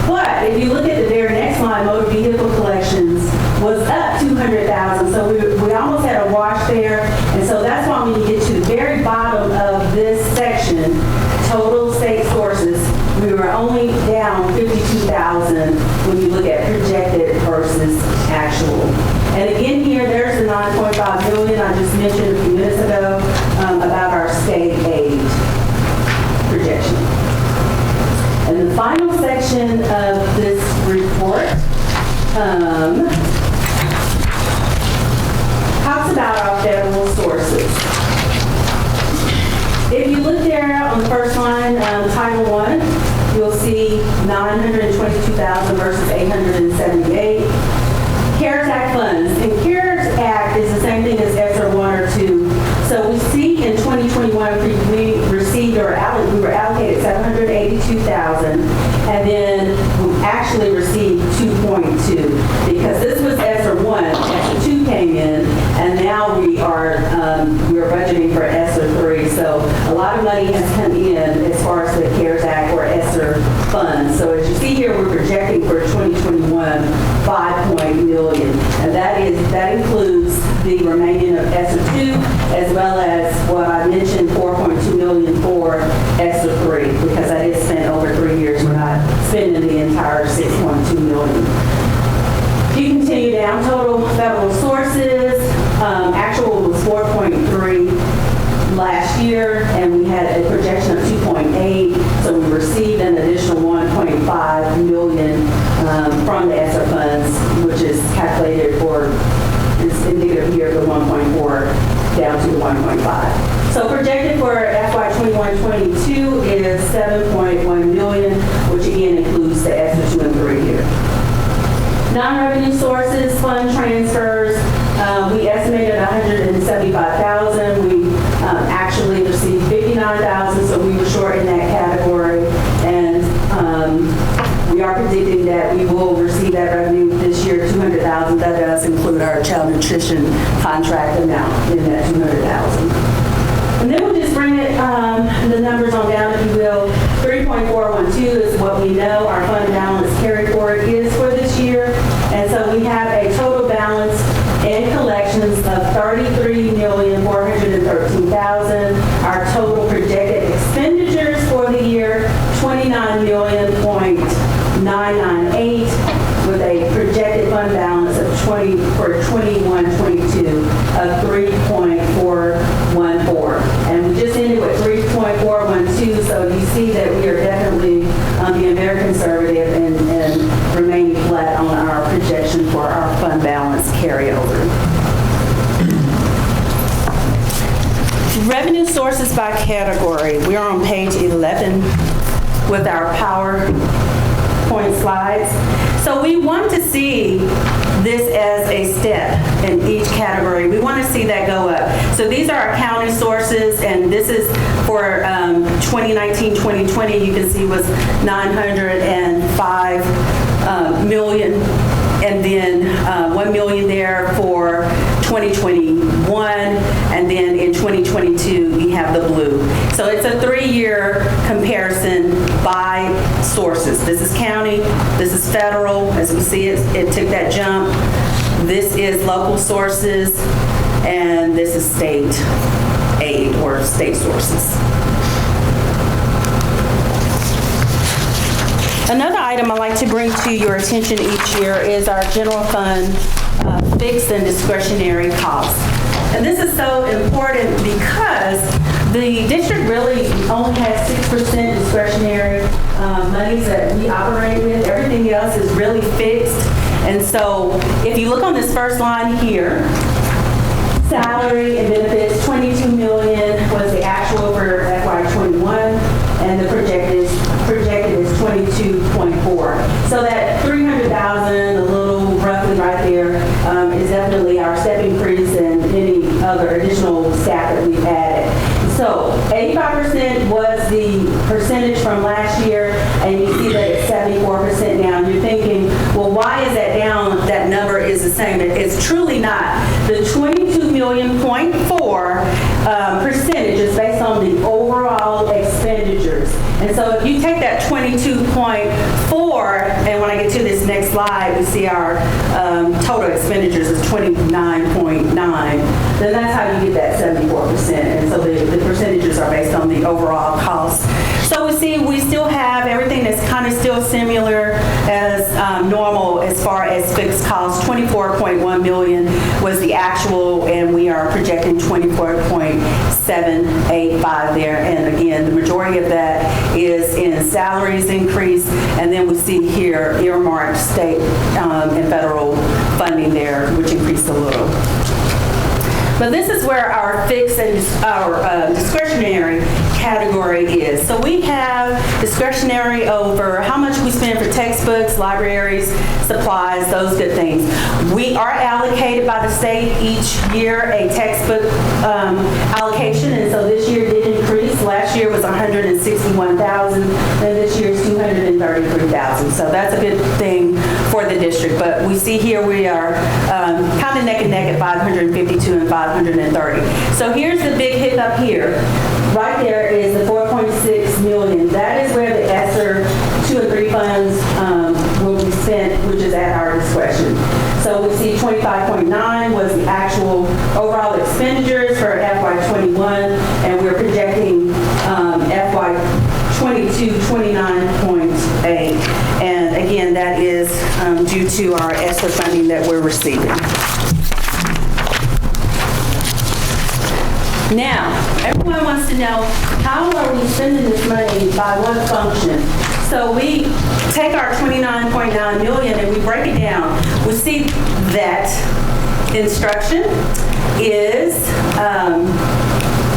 But if you look at the very next line, motor vehicle collections was up 200,000. So we almost had a wash there. And so that's why when you get to the very bottom of this section, total state sources, we were only down 52,000 when you look at projected versus actual. And again here, there's the 9.5 million I just mentioned a few minutes ago about our state aid projection. And the final section of this report talks about our federal sources. If you look there on the first line, Title I, you'll see 922,000 versus 878. CARES Act funds. And CARES Act is the same thing as ESSER 1 or 2. So we see in 2021, we received we were allocated 782,000, and then we actually received 2.2 because this was ESSER 1, ESSER 2 came in, and now we're budgeting for ESSER 3. So a lot of money has come in as far as the CARES Act or ESSER funds. So as you see here, we're projecting for 2021 $5 million, and that includes the remaining of ESSER 2 as well as what I mentioned, 4.2 million for ESSER 3 because that is spent over 3 years. We're not spending the entire 6.2 million. If you continue down, total federal sources, actual was 4.3 last year, and we had a projection of 2.8, so we received an additional 1.5 million from the ESSER funds, which is calculated for, it's indicative here for 1.4 down to 1.5. So projected for FY 21-22 is 7.1 million, which again includes the ESSER 2 and 3 here. Non-revenue sources, fund transfers, we estimated 175,000. We actually received 59,000, so we were short in that category. And we are predicting that we will receive that revenue this year, 200,000. That does include our child nutrition contract amount in that 200,000. And then we'll just bring it, the numbers on down, if you will. 3.412 is what we know our fund balance carry forward is for this year. And so we have a total balance in collections of $33,413,000. Our total projected expenditures for the year, $29,998,000, with a projected fund balance of for 21-22 of 3.414. And we just ended with 3.412, so you see that we are definitely being very conservative and remaining flat on our projection for our fund balance carryover. Revenue sources by category. We are on page 11 with our PowerPoint slides. So we want to see this as a step in each category. We want to see that go up. So these are our county sources, and this is for 2019-2020. You can see was 905 million, and then 1 million there for 2021, and then in 2022 we have the blue. So it's a 3-year comparison by sources. This is county, this is federal. As we see, it took that jump. This is local sources, and this is state aid or state sources. Another item I'd like to bring to your attention each year is our general fund fixed and discretionary costs. And this is so important because the district really only has 6% discretionary monies that we operate with. Everything else is really fixed. And so if you look on this first line here, salary and benefits, 22 million was the actual for FY21, and the projected is 22.4. So that 300,000, a little roughly right there, is definitely our step increase and any other additional staff that we've added. So 85% was the percentage from last year, and you see that it's 74% now. And you're thinking, well, why is that down? That number is the same. It's truly not. The 22 million point 4 percentage is based on the overall expenditures. And so if you take that 22.4, and when I get to this next slide, we see our total expenditures is 29.9, then that's how you get that 74%. And so the percentages are based on the overall cost. So we see we still have everything that's kind of still similar as normal as far as fixed costs. 24.1 million was the actual, and we are projecting 24.785 there. And again, the majority of that is in salaries increase, and then we see here earmarked state and federal funding there, which increased a little. But this is where our fixed and our discretionary category is. So we have discretionary over how much we spend for textbooks, libraries, supplies, those good things. We are allocated by the state each year a textbook allocation, and so this year did increase. Last year was 161,000, and this year is 233,000. So that's a good thing for the district. But we see here we are kind of neck and neck at 552 and 530. So here's the big hiccup here. Right there is the 4.6 million. That is where the ESSER 2 and 3 funds will be spent, which is at our discretion. So we see 25.9 was the actual overall expenditures for FY21, and we're projecting FY22 29.8. And again, that is due to our ESSER funding that we're receiving. Now, everyone wants to know, how are we spending this money, by what function? So we take our 29.9 million and we break it down. We see that instruction is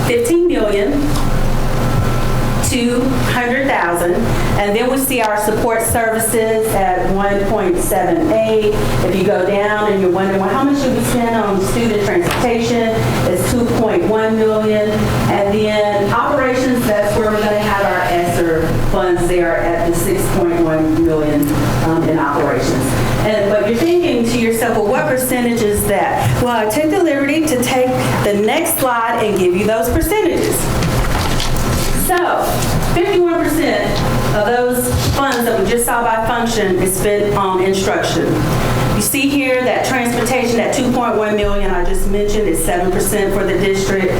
15,200,000, and then we see our support services at 1.78. If you go down and you're wondering, well, how much should we spend on student transportation? It's 2.1 million, and then operations, that's where we're going to have our ESSER funds there at the 6.1 million in operations. But you're thinking to yourself, well, what percentage is that? Well, I took the liberty to take the next slide and give you those percentages. So 51% of those funds that we just saw by function is spent on instruction. You see here that transportation, that 2.1 million I just mentioned, is 7% for the district.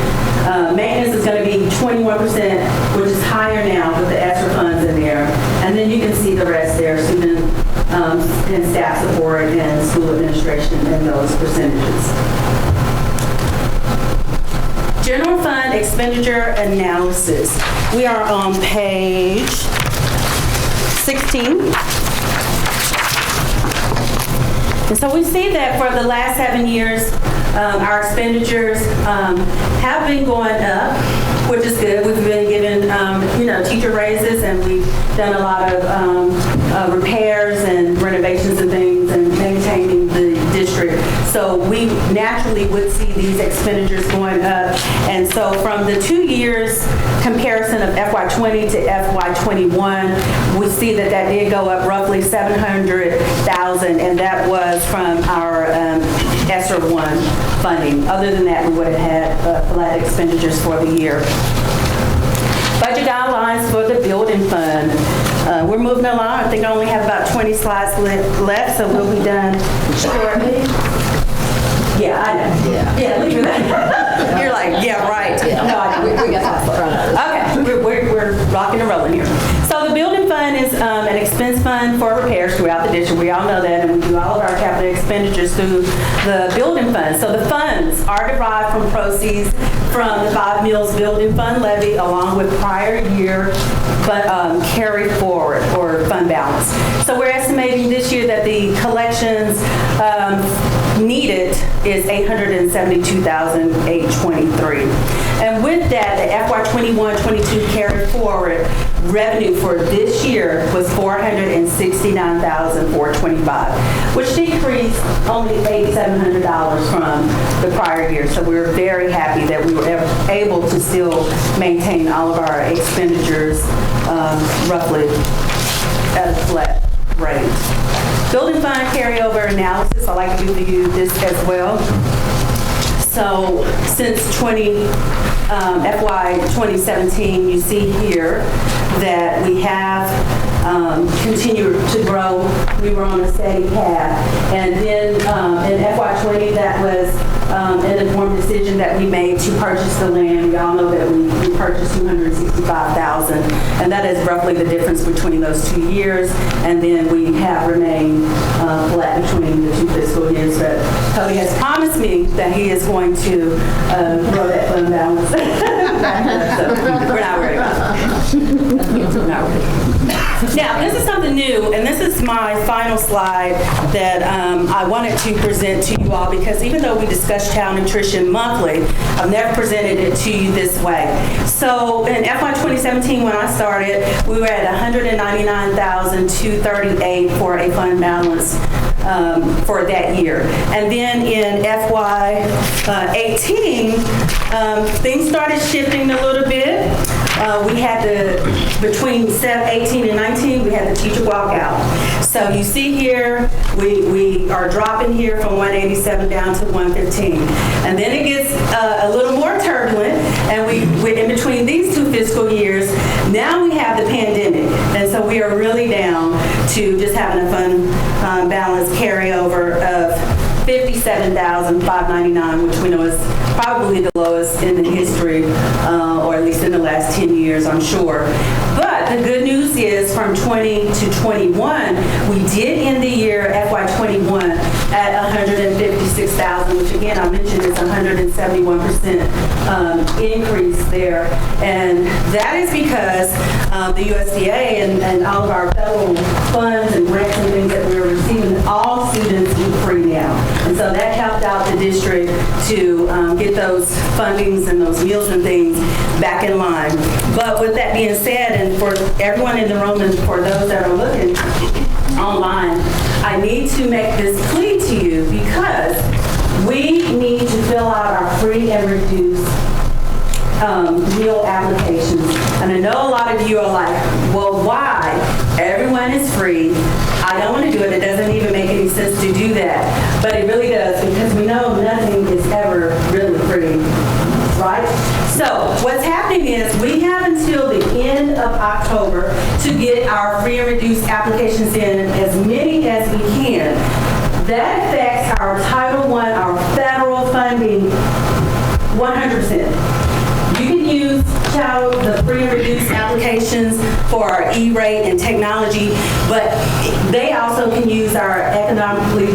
Maintenance is going to be 21%, which is higher now with the ESSER funds in there. And then you can see the rest there, student and staff support and school administration and those percentages. General fund expenditure analysis. We are on page 16. And so we see that for the last 7 years, our expenditures have been going up, which is good. We've been given, teacher raises, and we've done a lot of repairs and renovations and things and maintaining the district. So we naturally would see these expenditures going up. And so from the 2 years comparison of FY20 to FY21, we see that that did go up roughly $700,000, and that was from our ESSER 1 funding. Other than that, we would have had flat expenditures for the year. Budget guidelines for the building fund. We're moving along. I think I only have about 20 slides left, so we'll be done shortly. Yeah, I know. Yeah, look at that. You're like, yeah, right. No, I know. We got that front of us. Okay, we're rocking and rolling here. So the building fund is an expense fund for repairs throughout the district. We all know that, and we do all of our capital expenditures through the building fund. So the funds are derived from proceeds from the 5 Mills Building Fund levy along with prior year carry forward or fund balance. So we're estimating this year that the collections needed is $872,823. And with that, the FY21-22 carry forward revenue for this year was $469,425, which decreased only $8,700 from the prior year. So we're very happy that we were able to still maintain all of our expenditures roughly at a flat rate. Building fund carryover analysis, I'd like to do for you this as well. So since FY 2017, you see here that we have continued to grow. We were on a steady path. And then in FY 20, that was an informed decision that we made to purchase the land. We all know that we purchased $265,000, and that is roughly the difference between those 2 years. And then we have remained flat between the 2 fiscal years. But Cody has promised me that he is going to grow that fund balance. So we're not worried about it. Now, this is something new, and this is my final slide that I wanted to present to you all, because even though we discuss child nutrition monthly, I've never presented it to you this way. So in FY 2017, when I started, we were at $199,238 for a fund balance for that year. And then in FY 18, things started shifting a little bit. We had between 18 and 19, we had the teacher walkout. So you see here, we are dropping here from 187 down to 115. And then it gets a little more turbulent, and we in between these 2 fiscal years, now we have the pandemic. And so we are really down to just having a fund balance carryover of $57,599, which we know is probably the lowest in the history, or at least in the last 10 years, I'm sure. But the good news is from 20 to 21, we did end the year FY21 at $156,000, which again, I mentioned is 171% increase there. And that is because the USDA and all of our federal funds and grants and things that we're receiving, all students eat free now. And so that helped out the district to get those fundings and those meals and things back in line. But with that being said, and for everyone in the room and for those that are looking online, I need to make this clear to you, because we need to fill out our free and reduced meal applications. And I know a lot of you are like, well, why? Everyone is free. I don't want to do it. It doesn't even make any sense to do that. But it really does, because we know nothing is ever really free, right? So what's happening is we have until the end of October to get our free and reduced applications in, as many as we can. That affects our Title I, our federal funding, 100%. You can use the free and reduced applications for our E-rate and technology, but they also can use our economically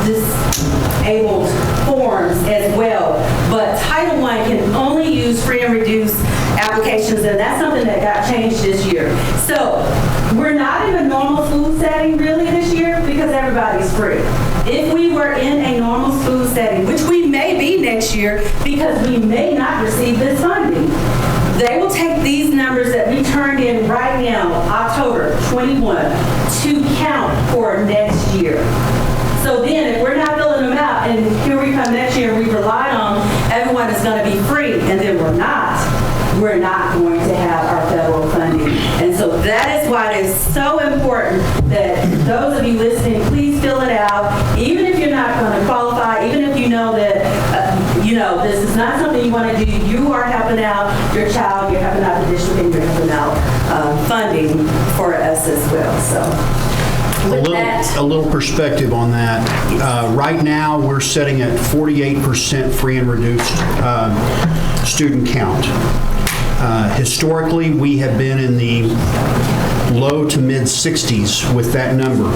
disabled forms as well. But Title I can only use free and reduced applications, and that's something that got changed this year. So we're not in a normal school setting really this year, because everybody's free. If we were in a normal school setting, which we may be next year because we may not receive this funding, they will take these numbers that we turned in right now, October 21, to count for next year. So then, if we're not filling them out, everyone is going to be free, and then we're not going to have our federal funding. And so that is why it is so important that those of you listening, please fill it out. Even if you're not going to qualify, even if you know that, this is not something you want to do, you are helping out your child, you're helping out the district, and you're helping out funding for us as well. So. A little perspective on that. Right now, we're sitting at 48% free and reduced student count. Historically, we have been in the low to mid 60s with that number.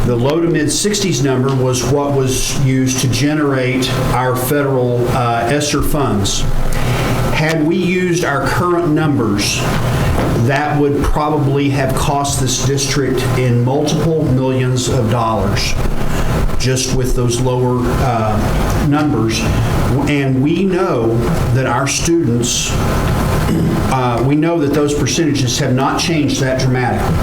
The low to mid 60s number was what was used to generate our federal ESSER funds. Had we used our current numbers, that would probably have cost this district in multiple millions of dollars, just with those lower numbers. And we know that our students, we know that those percentages have not changed that dramatically.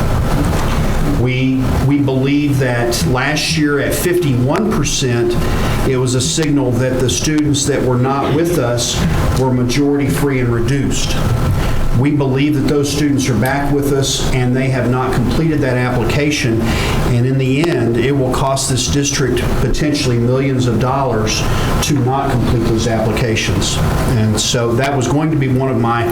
We believe that last year at 51%, it was a signal that the students that were not with us were majority free and reduced. We believe that those students are back with us and they have not completed that application. And in the end, it will cost this district potentially millions of dollars to not complete those applications. And so that was going to be one of my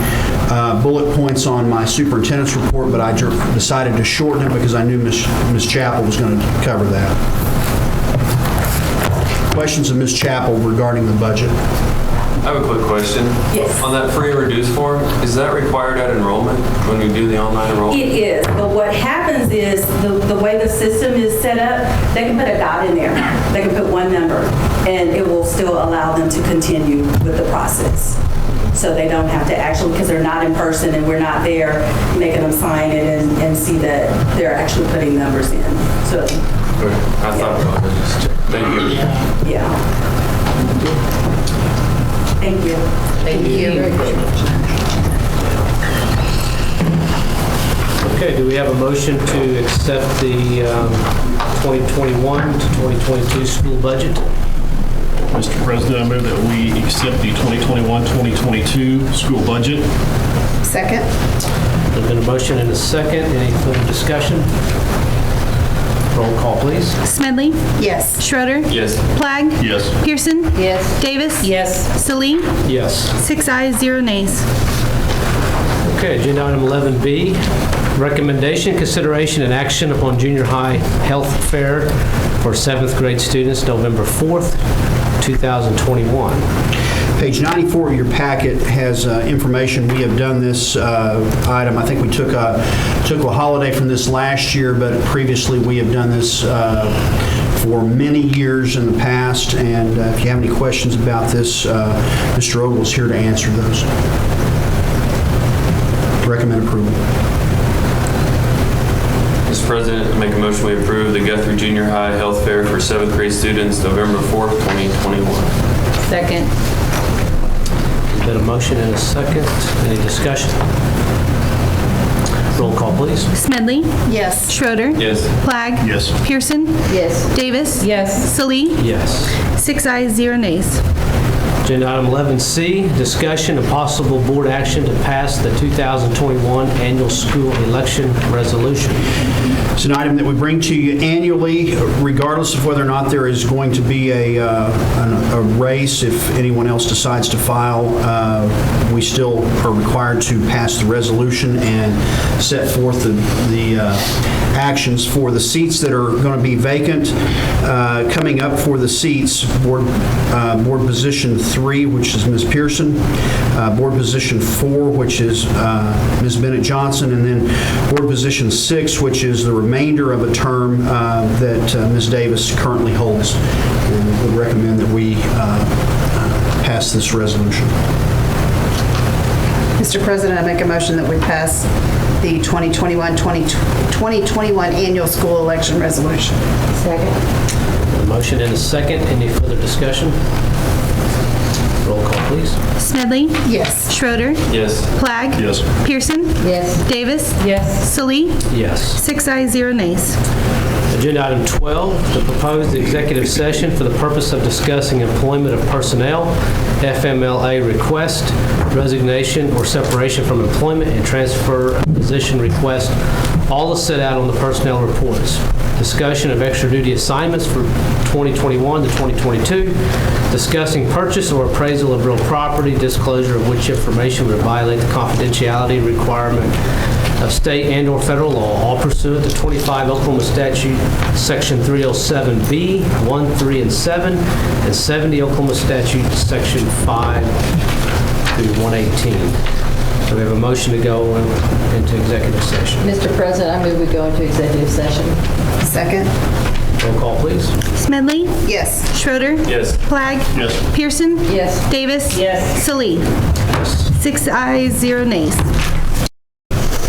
bullet points on my superintendent's report, but I decided to shorten it because I knew Ms. Chappell was going to cover that. Questions of Ms. Chappell regarding the budget? I have a quick question. Yes. On that free and reduced form, is that required at enrollment when we do the online enrollment? It is, but what happens is the way the system is set up, they can put a dot in there. They can put one number, and it will still allow them to continue with the process. So they don't have to actually, because they're not in person and we're not there making them sign it and see that they're actually putting numbers in. So. Okay. I thought about it. Thank you. Yeah. Thank you. Thank you. Okay, do we have a motion to accept the 2021 to 2022 school budget? Mr. President, I move that we accept the 2021-2022 school budget. Second? There's been a motion and a second. Any further discussion? Roll call, please. Smedley? Yes. Schroeder? Yes. Flagg? Yes. Pearson? Yes. Davis? Yes. Salee? Yes. 6 ayes, 0 nays. Okay, agenda item 11B, recommendation, consideration, and action upon junior high health fair for 7th grade students, November 4th, 2021. Page 94 of your packet has information. We have done this item. I think we took a holiday from this last year, but previously we have done this for many years in the past. And if you have any questions about this, Mr. Ogle is here to answer those. Recommend approval. Mr. President, I make a motion we approve the Guthrie Junior High Health Fair for 7th grade students, November 4th, 2021. Second. There's been a motion and a second. Any discussion? Roll call, please. Smedley? Yes. Schroeder? Yes. Flagg? Yes. Pearson? Yes. Davis? Yes. Salee? Yes. 6 ayes, 0 nays. Agenda item 11C, discussion and possible board action to pass the 2021 annual school election resolution. It's an item that we bring to you annually, regardless of whether or not there is going to be a race. If anyone else decides to file, we still are required to pass the resolution and set forth the actions for the seats that are going to be vacant. Coming up for the seats, board position 3, which is Ms. Pearson, board position 4, which is Ms. Bennett Johnson, and then board position 6, which is the remainder of a term that Ms. Davis currently holds. And would recommend that we pass this resolution. Mr. President, I make a motion that we pass the 2021 annual school election resolution. Second. A motion and a second. Any further discussion? Roll call, please. Smedley? Yes. Schroeder? Yes. Flagg? Yes. Pearson? Yes. Davis? Yes. Salee? Yes. 6 ayes, 0 nays. Agenda item 12, the proposed executive session for the purpose of discussing employment of personnel, FMLA request, resignation or separation from employment, and transfer of position request, all is set out on the personnel reports. Discussion of extra duty assignments for 2021 to 2022, discussing purchase or appraisal of real property, disclosure of which information would violate the confidentiality requirement of state and/or federal law, all pursuant to 25 Oklahoma Statute, Section 307B, 1, 3, and 7, and 70 Oklahoma Statute, Section 5 through 118. So we have a motion to go into executive session. Mr. President, I move we go into executive session. Second? Roll call, please. Smedley? Yes. Schroeder? Yes. Flagg? Yes. Pearson? Yes. Davis? Yes. Salee? Yes. 6 ayes, 0 nays.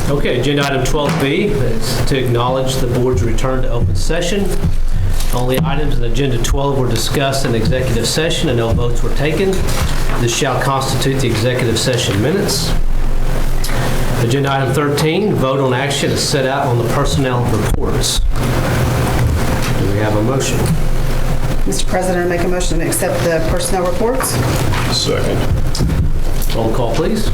Okay, agenda item 12B is to acknowledge the board's return to open session. Only items in agenda 12 were discussed in executive session and no votes were taken. This shall constitute the executive session minutes. Agenda item 13, vote on action is set out on the personnel reports. Do we have a motion? Mr. President, I make a motion to accept the personnel reports. Second. Roll call, please.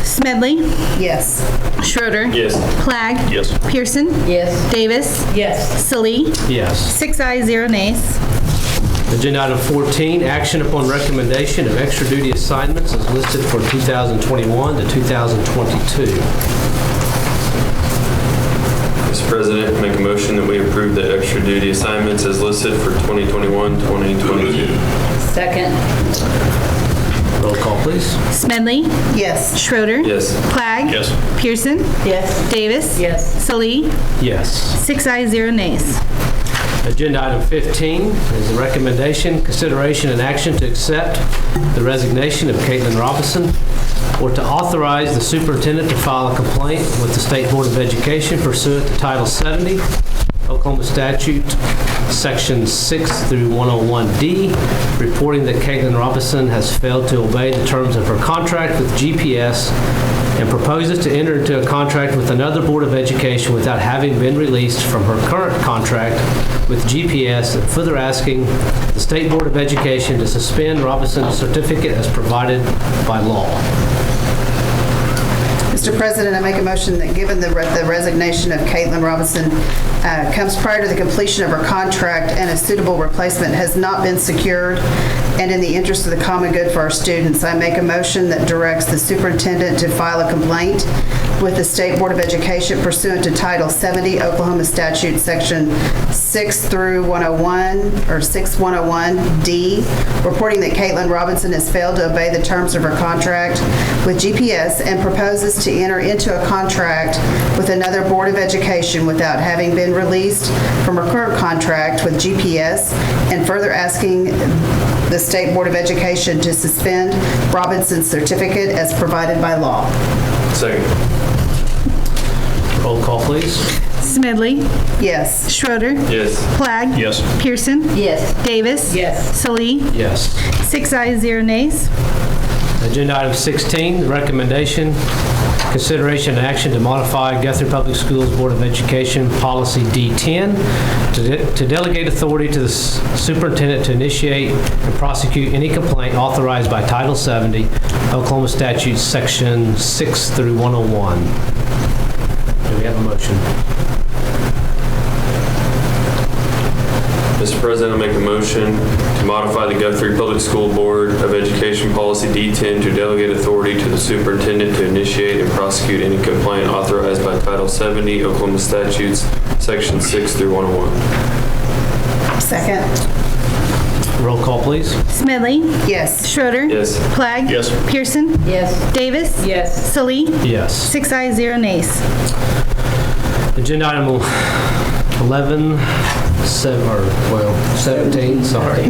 Smedley? Yes. Schroeder? Yes. Flagg? Yes. Pearson? Yes. Davis? Yes. Salee? Yes. 6 ayes, 0 nays. Agenda item 14, action upon recommendation of extra duty assignments as listed for 2021 to 2022. Mr. President, make a motion that we approve the extra duty assignments as listed for 2021-2022. Second. Roll call, please. Smedley? Yes. Schroeder? Yes. Flagg? Yes. Pearson? Yes. Davis? Yes. Salee? Yes. 6 ayes, 0 nays. Agenda item 15 is a recommendation, consideration, and action to accept the resignation of Caitlin Robinson or to authorize the superintendent to file a complaint with the State Board of Education pursuant to Title 70, Oklahoma Statute, Section 6 through 101D, reporting that Caitlin Robinson has failed to obey the terms of her contract with GPS and proposes to enter into a contract with another Board of Education without having been released from her current contract with GPS, and further asking the State Board of Education to suspend Robinson's certificate as provided by law. Mr. President, I make a motion that given the resignation of Caitlin Robinson comes prior to the completion of her contract and a suitable replacement has not been secured, and in the interest of the common good for our students, I make a motion that directs the superintendent to file a complaint with the State Board of Education pursuant to Title 70 Oklahoma Statute Section 6 through 101 or 6101D, reporting that Caitlin Robinson has failed to obey the terms of her contract with GPS and proposes to enter into a contract with another Board of Education without having been released from her current contract with GPS, and further asking the State Board of Education to suspend Robinson's certificate as provided by law. Second. Roll call, please. Smedley? Yes. Schroeder? Yes. Flagg? Yes. Pearson? Yes. Davis? Yes. Salee? Yes. 6 ayes, 0 nays. Agenda item 16, recommendation, consideration, and action to modify Guthrie Public Schools Board of Education Policy D10 to delegate authority to the superintendent to initiate and prosecute any complaint authorized by Title 70, Oklahoma Statute Section 6 through 101. Do we have a motion? Mr. President, I make a motion to modify the Guthrie Public School Board of Education Policy D10 to delegate authority to the superintendent to initiate and prosecute any complaint authorized by Title 70 Oklahoma Statutes, Section 6 through 101. Second. Roll call, please. Smedley? Yes. Schroeder? Yes. Flagg? Yes. Pearson? Yes. Davis? Yes. Salee? Yes. 6 ayes, 0 nays. Agenda item 17, sorry,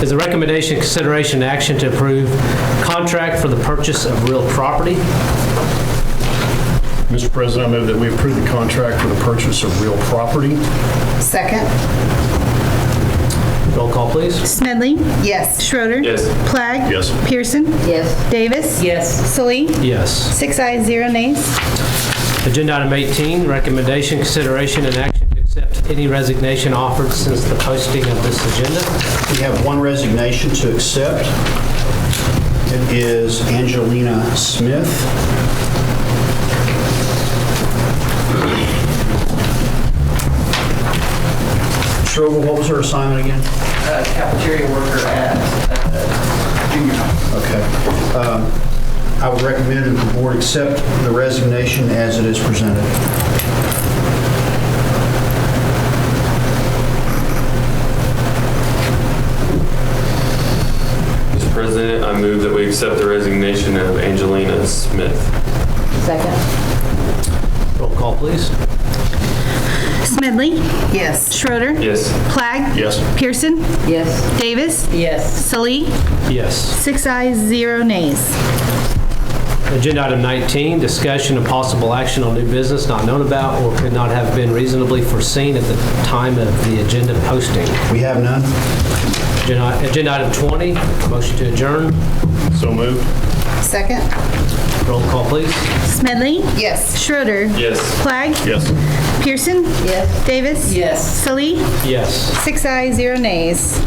is a recommendation, consideration, and action to approve contract for the purchase of real property. Mr. President, I move that we approve the contract for the purchase of real property. Second. Roll call, please. Smedley? Yes. Schroeder? Yes. Plagg? Yes. Pearson? Yes. Davis? Yes. Salee? Yes. 6 ayes, 0 nays. Agenda item 18, recommendation, consideration, and action to accept any resignation offered since the posting of this agenda. We have one resignation to accept. It is Angelina Smith. Strobel, what was her assignment again? Cafeteria worker at junior high. Okay. I would recommend that the board accept the resignation as it is presented. Mr. President, I move that we accept the resignation of Angelina Smith. Second. Roll call, please. Smedley? Yes. Schroeder? Yes. Plagg? Yes. Pearson? Yes. Davis? Yes. Salee? Yes. 6 ayes, 0 nays. Agenda item 19, discussion and possible action on new business not known about or could not have been reasonably foreseen at the time of the agenda posting. We have none. Agenda item 20, motion to adjourn. So moved. Second? Roll call, please. Smedley? Yes. Schroeder? Yes. Plagg? Yes. Pearson? Yes. Davis? Yes. Salee? Yes. 6 ayes, 0 nays.